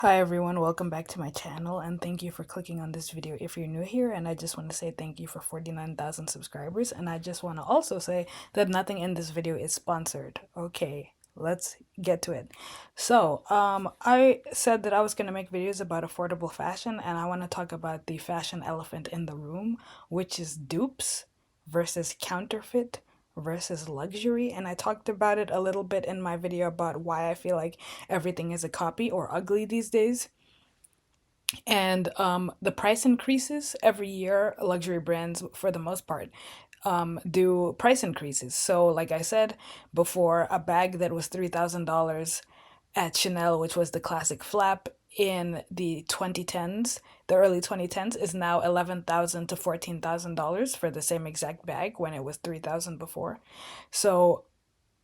Hi everyone, welcome back to my channel and thank you for clicking on this video if you're new here, and I just want to say thank you for 49,000 subscribers, and I just want to also say that nothing in this video is sponsored. Okay, let's get to it. I said that I was going to make videos about affordable fashion, and I want to talk about the fashion elephant in the room, which is dupes versus counterfeit versus luxury. And I talked about it a little bit in my video about why I feel like everything is a copy or ugly these days. And the price increases every year. Luxury brands, for the most part, do price increases. So, like I said before, a bag that was $3,000 at Chanel, which was the classic flap in the 2010s, the early 2010s, is now $11,000 to $14,000 for the same exact bag when it was 3,000 before. So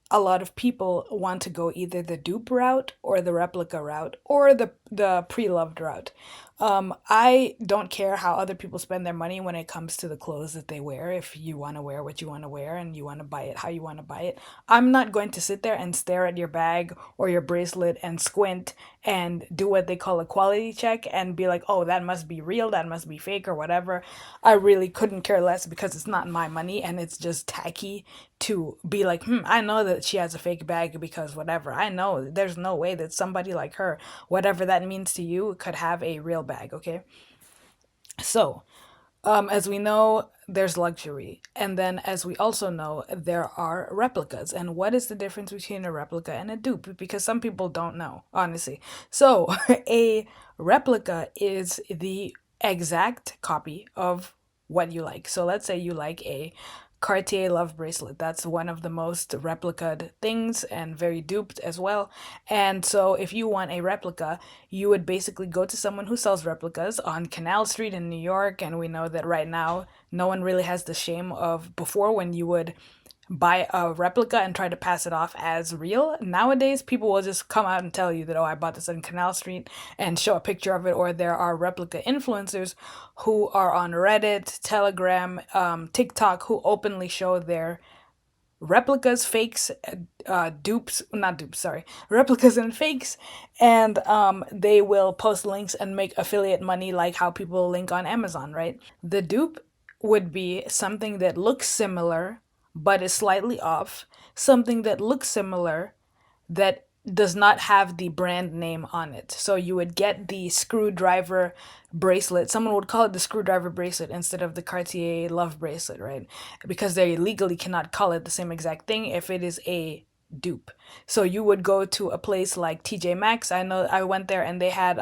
a lot of people want to go either the dupe route or the replica route or the pre-loved route. I don't care how other people spend their money when it comes to the clothes that they wear. If you want to wear what you want to wear and you want to buy it how you want to buy it, I'm not going to sit there and stare at your bag or your bracelet and squint and do what they call a quality check and be like, oh, that must be real, that must be fake, or whatever. I really couldn't care less because it's not my money and it's just tacky to be like, I know that she has a fake bag because whatever. I know there's no way that somebody like her, whatever that means to you, could have a real bag, okay? So, as we know, there's luxury. And then, as we also know, there are replicas. And what is the difference between a replica and a dupe? Because some people don't know, honestly. So, a replica is the exact copy of what you like. So, let's say you like a Cartier love bracelet. That's one of the most replicated things and very duped as well. And so if you want a replica, you would basically go to someone who sells replicas on Canal Street in New York. And we know that right now, no one really has the shame of before when you would buy a replica and try to pass it off as real. Nowadays, people will just come out and tell you that, oh, I bought this on Canal Street and show a picture of it. Or there are replica influencers who are on Reddit, Telegram, TikTok, who openly show their replicas, fakes, dupes, not dupes, sorry, replicas and fakes. And they will post links and make affiliate money like how people link on Amazon, right? The dupe would be something that looks similar but is slightly off, something that looks similar that does not have the brand name on it. So you would get the screwdriver bracelet. Someone would call it the screwdriver bracelet instead of the Cartier love bracelet, right? Because they legally cannot call it the same exact thing if it is a dupe. So you would go to a place like TJ Maxx. I know I went there and they had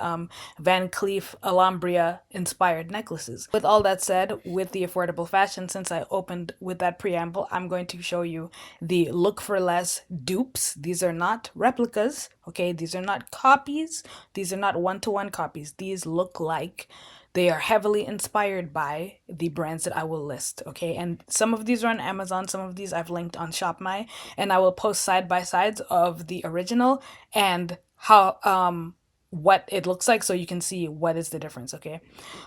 Van Cleef Alhambra inspired necklaces. With all that said, with the affordable fashion, since I opened with that preamble, I'm going to show you the look for less dupes. These are not replicas, okay? These are not copies. These are not one-to-one copies. These look like they are heavily inspired by the brands that I will list, okay? And some of these are on Amazon, some of these I've linked on ShopMy, and I will post side by sides of the original and how what it looks like so you can see what is the difference, okay?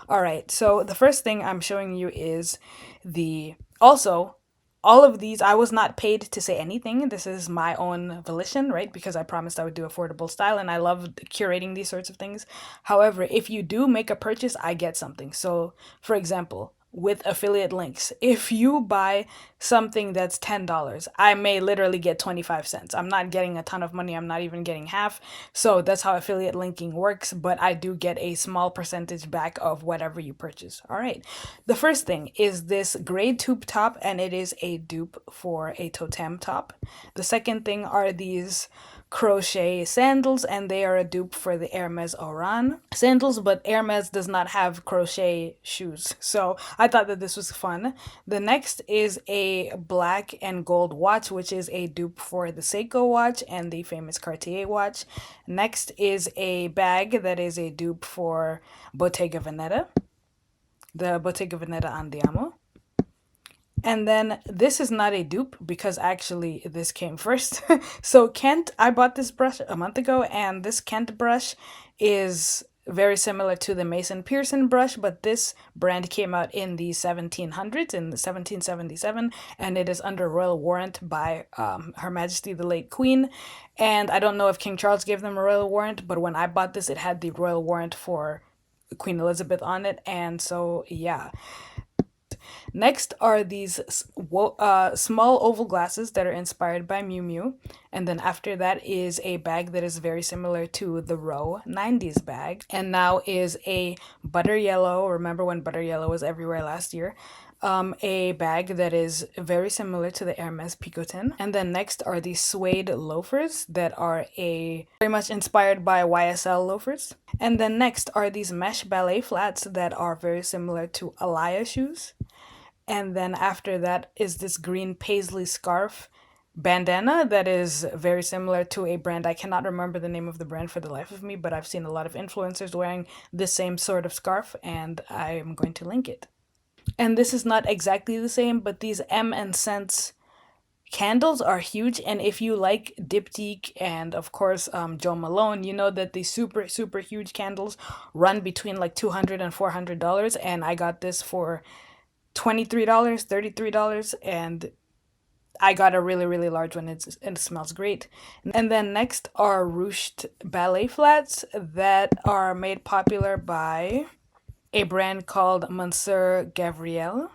All right. So the first thing I'm showing you is the also all of these, I was not paid to say anything. This is my own volition, right? Because I promised I would do affordable style and I love curating these sorts of things. However, if you do make a purchase, I get something. So, for example, with affiliate links, if you buy something that's $10, I may literally get 25 cents. I'm not getting a ton of money. I'm not even getting half. So that's how affiliate linking works, but I do get a small percentage back of whatever you purchase. All right. The first thing is this gray tube top, and it is a dupe for a totem top. The second thing are these crochet sandals, and they are a dupe for the Hermes Oran sandals, but Hermes does not have crochet shoes. So I thought that this was fun. The next is a black and gold watch, which is a dupe for the Seiko watch and the famous Cartier watch. Next is a bag that is a dupe for Bottega Veneta, the Bottega Veneta Andiamo. And then this is not a dupe because actually this came first. So Kent, I bought this brush a month ago, and this Kent brush is very similar to the Mason Pearson brush, but this brand came out in the 1700s, in 1777, and it is under royal warrant by Her Majesty the late Queen. And I don't know if King Charles gave them a royal warrant, but when I bought this, it had the royal warrant for Queen Elizabeth on it, and so yeah. Next are these small oval glasses that are inspired by Miu Miu. And then after that is a bag that is very similar to the Row 90s bag. And now is a butter yellow. Remember when butter yellow was everywhere last year? A bag that is very similar to the Hermes Picotin. And then next are these suede loafers that are very much inspired by YesStyle loafers. And then next are these mesh ballet flats that are very similar to Alaya shoes. And then after that is this green paisley scarf bandana that is very similar to a brand. I cannot remember the name of the brand for the life of me, but I've seen a lot of influencers wearing the same sort of scarf, and I'm going to link it. And this is not exactly the same, but these M and Sense candles are huge, and if you like Diptyque and of course Joe Malone, you know that these super huge candles run between like $200 and $400, and I got this for $23, $33, and I got a really large one. It smells great. And then next are ruched ballet flats that are made popular by a brand called Monsieur Gabriel.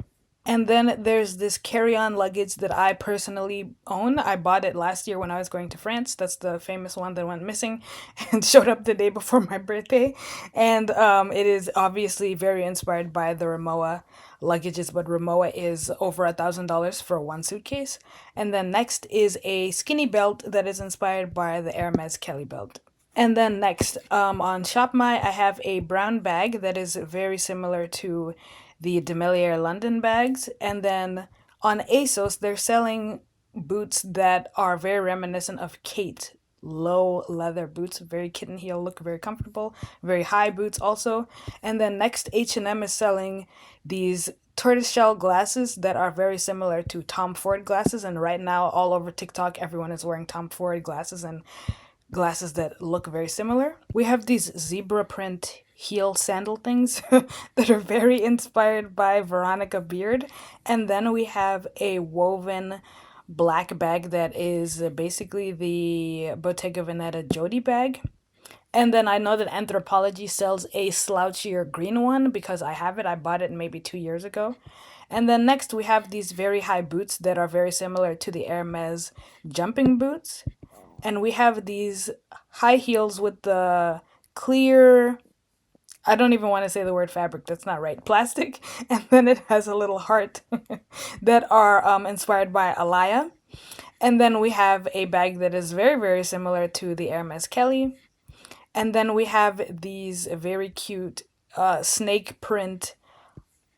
And then there's this carry-on luggage that I personally own. I bought it last year when I was going to France. That's the famous one that went missing and showed up the day before my birthday. And it is obviously very inspired by the Rimowa luggages, but Rimowa is over $1,000 for one suitcase. And then next is a skinny belt that is inspired by the Hermes Kelly belt. And then next, on ShopMy, I have a brown bag that is very similar to the Demelier London bags. And then on ASOS, they're selling boots that are very reminiscent of Kate. Low leather boots, very kitten heel look, very comfortable, very high boots also. And then next, H&M is selling these tortoiseshell glasses that are very similar to Tom Ford glasses. And right now, all over TikTok, everyone is wearing Tom Ford glasses and glasses that look very similar. We have these zebra print heel sandal things that are very inspired by Veronica Beard. And then we have a woven black bag that is basically the Bottega Veneta Jody bag. And then I know that Anthropologie sells a slouchier green one because I have it. I bought it maybe 2 years ago. And then next we have these very high boots that are very similar to the Hermes jumping boots. And we have these high heels with the clear, I don't even want to say the word fabric, that's not right, plastic. And then it has a little heart that are inspired by Alaya. And then we have a bag that is very similar to the Hermes Kelly. And then we have these very cute snake print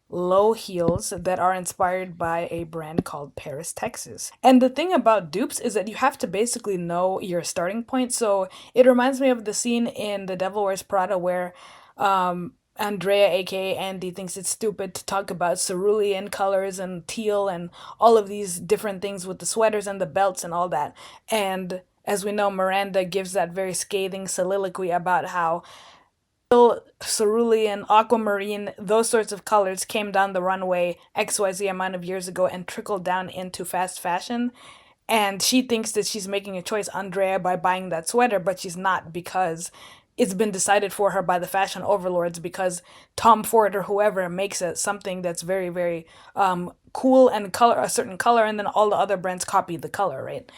low heels that are inspired by a brand called Paris, Texas. And the thing about dupes is that you have to basically know your starting point. So it reminds me of the scene in The Devil Wears Prada where Andrea, aka Andy, thinks it's stupid to talk about cerulean colors and teal and all of these different things with the sweaters and the belts and all that. And as we know, Miranda gives that very scathing soliloquy about how cerulean, aquamarine, those sorts of colors came down the runway XYZ amount of years ago and trickled down into fast fashion. And she thinks that she's making a choice, Andrea, by buying that sweater, but she's not, because it's been decided for her by the fashion overlords, because Tom Ford or whoever makes it something that's very cool and color a certain color, and then all the other brands copy the color, right?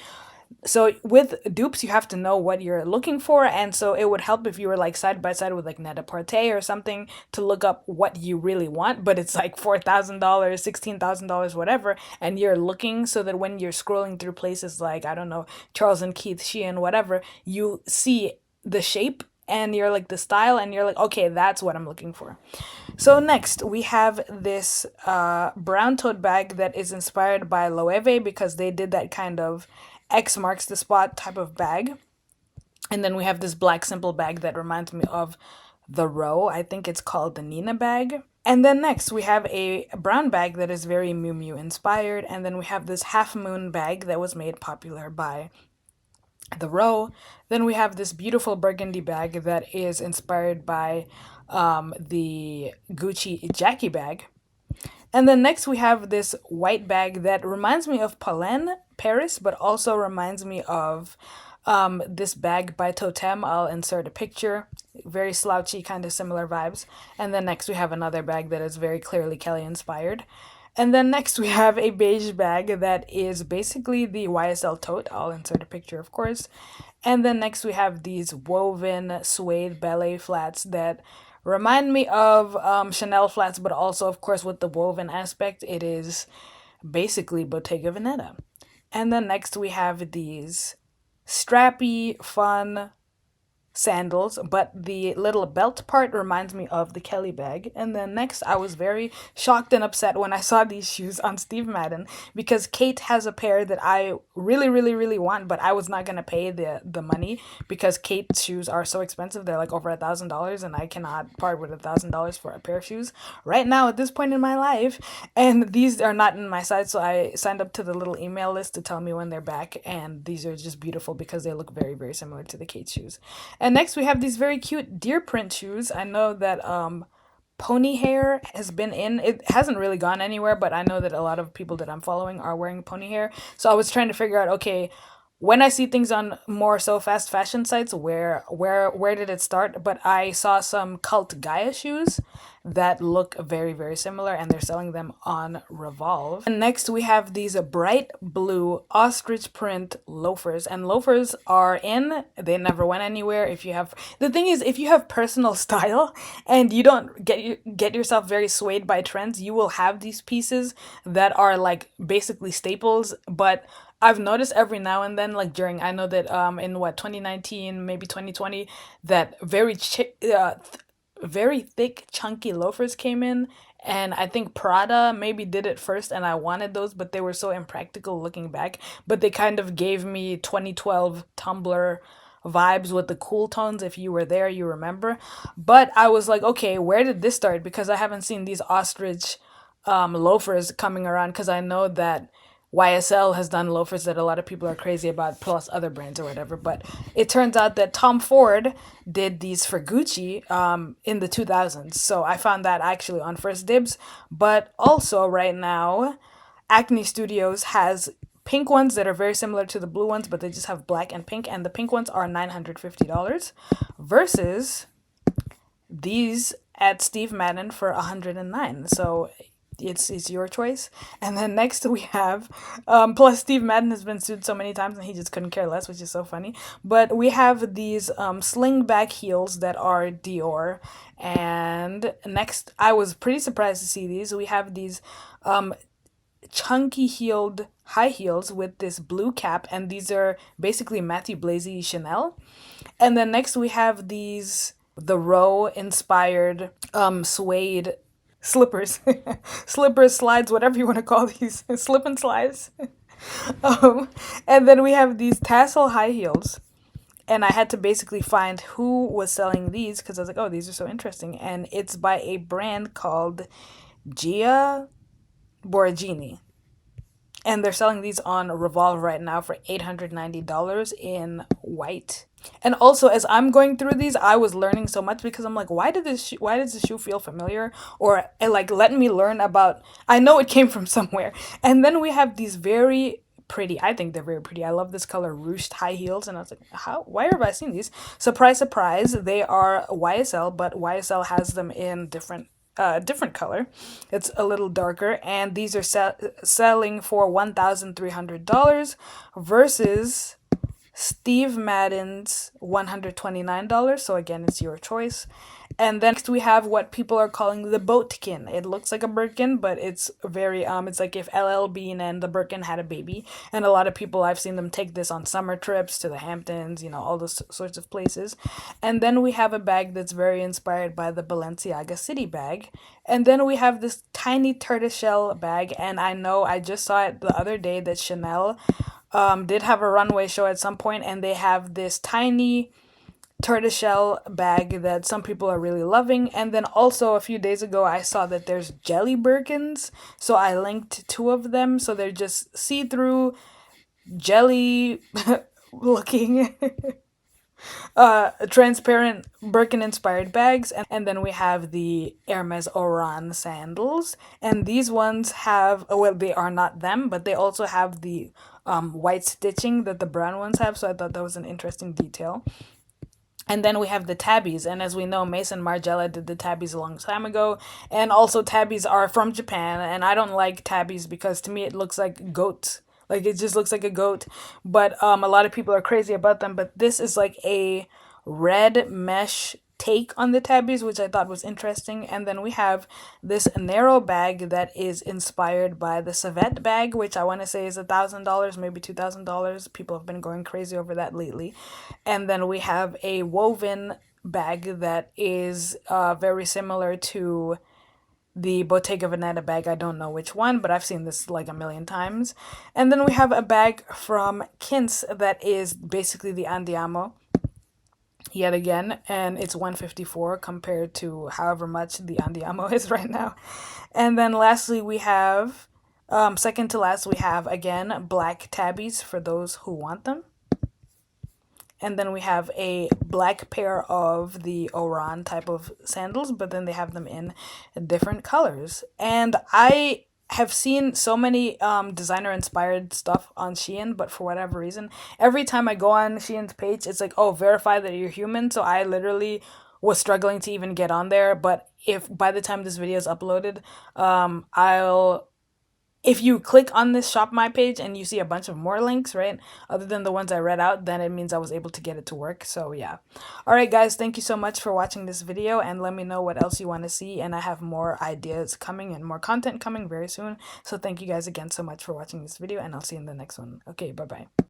So with dupes, you have to know what you're looking for, and so it would help if you were like side by side with like Net-a-Porter or something to look up what you really want, but it's like $4,000, $16,000, whatever, and you're looking so that when you're scrolling through places like, I don't know, Charles and Keith, Shein, whatever, you see the shape and you're like the style and you're like, okay, that's what I'm looking for. So next we have this brown tote bag that is inspired by Loewe, because they did that kind of X marks the spot type of bag. And then we have this black simple bag that reminds me of the Row. I think it's called the Nina bag. And then next we have a brown bag that is very Miu Miu inspired. And then we have this half moon bag that was made popular by the row. Then we have this beautiful burgundy bag that is inspired by the Gucci Jackie bag. And then next we have this white bag that reminds me of Palen, Paris, but also reminds me of this bag by Totem. I'll insert a picture. Very slouchy, kind of similar vibes. And then next we have another bag that is very clearly Kelly inspired. And then next we have a beige bag that is basically the YSL tote. I'll insert a picture, of course. And then next we have these woven suede ballet flats that remind me of Chanel flats, but also, of course, with the woven aspect, it is basically Bottega Veneta. And then next we have these strappy, fun sandals, but the little belt part reminds me of the Kelly bag. And then next, I was very shocked and upset when I saw these shoes on Steve Madden because Kate has a pair that I really, really, really want, but I was not gonna pay the money because Kate's shoes are so expensive. They're like over $1,000, and I cannot part with $1,000 for a pair of shoes right now at this point in my life. And these are not in my size, so I signed up to the little email list to tell me when they're back. And these are just beautiful because they look very, very similar to the Kate shoes. And next we have these very cute deer print shoes. I know that pony hair has been in. It hasn't really gone anywhere, but I know that a lot of people that I'm following are wearing pony hair. So I was trying to figure out, okay, when I see things on more so fast fashion sites, where did it start? But I saw some cult Gaia shoes that look very, very similar, and they're selling them on Revolve. And next we have these bright blue ostrich print loafers, and loafers are in. They never went anywhere. If you have the thing is, if you have personal style and you don't get yourself very swayed by trends, you will have these pieces that are like basically staples, but I've noticed every now and then, like during, I know that in what 2019, maybe 2020, that very thick, chunky loafers came in, and I think Prada maybe did it first, and I wanted those, but they were so impractical looking back. But they kind of gave me 2012 Tumblr vibes with the cool tones. If you were there, you remember. But I was like, okay, where did this start? Because I haven't seen these ostrich loafers coming around, because I know that YSL has done loafers that a lot of people are crazy about, plus other brands or whatever. But it turns out that Tom Ford did these for Gucci in the 2000s. So I found that actually on First Dibs. But also right now, Acne Studios has pink ones that are very similar to the blue ones, but they just have black and pink. And the pink ones are $950 versus these at Steve Madden for 109. So it's your choice. And then next we have plus Steve Madden has been sued so many times and he just couldn't care less, which is so funny. But we have these sling back heels that are Dior. And next, I was pretty surprised to see these. We have these chunky heeled high heels with this blue cap, and these are basically Matthew Blazy Chanel. And then next we have these the row inspired suede slippers slippers, slides, whatever you want to call these, slip and slides. And then we have these tassel high heels, and I had to basically find who was selling these because I was like, oh, these are so interesting. And it's by a brand called Gia Borghini, and they're selling these on Revolve right now for $890 in white. And also, as I'm going through these, I was learning so much because I'm like, why does this shoe feel familiar? Or like, let me learn about. I know it came from somewhere. And then we have these very pretty. I think they're very pretty. I love this color ruched high heels, and I was like, how? Why have I seen these? Surprise, surprise! They are YSL, but YSL has them in different color. It's a little darker, and these are selling for $1,300 versus Steve Madden's $129. So again, it's your choice. And then next we have what people are calling the boatkin. It looks like a Birkin, but it's very it's like if LL Bean and the Birkin had a baby. And a lot of people, I've seen them take this on summer trips to the Hamptons, all those sorts of places. And then we have a bag that's very inspired by the Balenciaga City bag. And then we have this tiny tortoiseshell bag, and I know I just saw it the other day that Chanel did have a runway show at some point, and they have this tiny tortoiseshell bag that some people are really loving. And then also a few days ago, I saw that there's jelly Birkins, so I linked two of them. So they're just see-through jelly looking transparent Birkin inspired bags, and then we have the Hermes Oran sandals, and these ones have, well, they are not them, but they also have the white stitching that the brown ones have, so I thought that was an interesting detail. And then we have the tabbies, and as we know, Mason Margiela did the tabbies a long time ago, and also tabbies are from Japan, and I don't like tabbies because to me it looks like goats. Like it just looks like a goat, but a lot of people are crazy about them. But this is like a red mesh take on the tabbies, which I thought was interesting. And then we have this narrow bag that is inspired by the Savette bag, which I want to say is $1,000, maybe $2,000. People have been going crazy over that lately. And then we have a woven bag that is very similar to the Bottega Veneta bag. I don't know which one, but I've seen this like a million times. And then we have a bag from Kins that is basically the Andiamo yet again, and it's 154 compared to however much the Andiamo is right now. And then lastly we have second to last we have again black tabbies for those who want them. And then we have a black pair of the Oran type of sandals, but then they have them in different colors. And I have seen so many designer inspired stuff on Shein, but for whatever reason, every time I go on Shein's page, it's like, oh, verify that you're human. So I literally was struggling to even get on there. But if by the time this video is uploaded, I'll if you click on this shop my page and you see a bunch of more links, right, other than the ones I read out, then it means I was able to get it to work. So yeah. All right, guys, thank you so much for watching this video, and let me know what else you want to see, and I have more ideas coming and more content coming very soon. So thank you guys again so much for watching this video, and I'll see you in the next one. Okay, bye bye.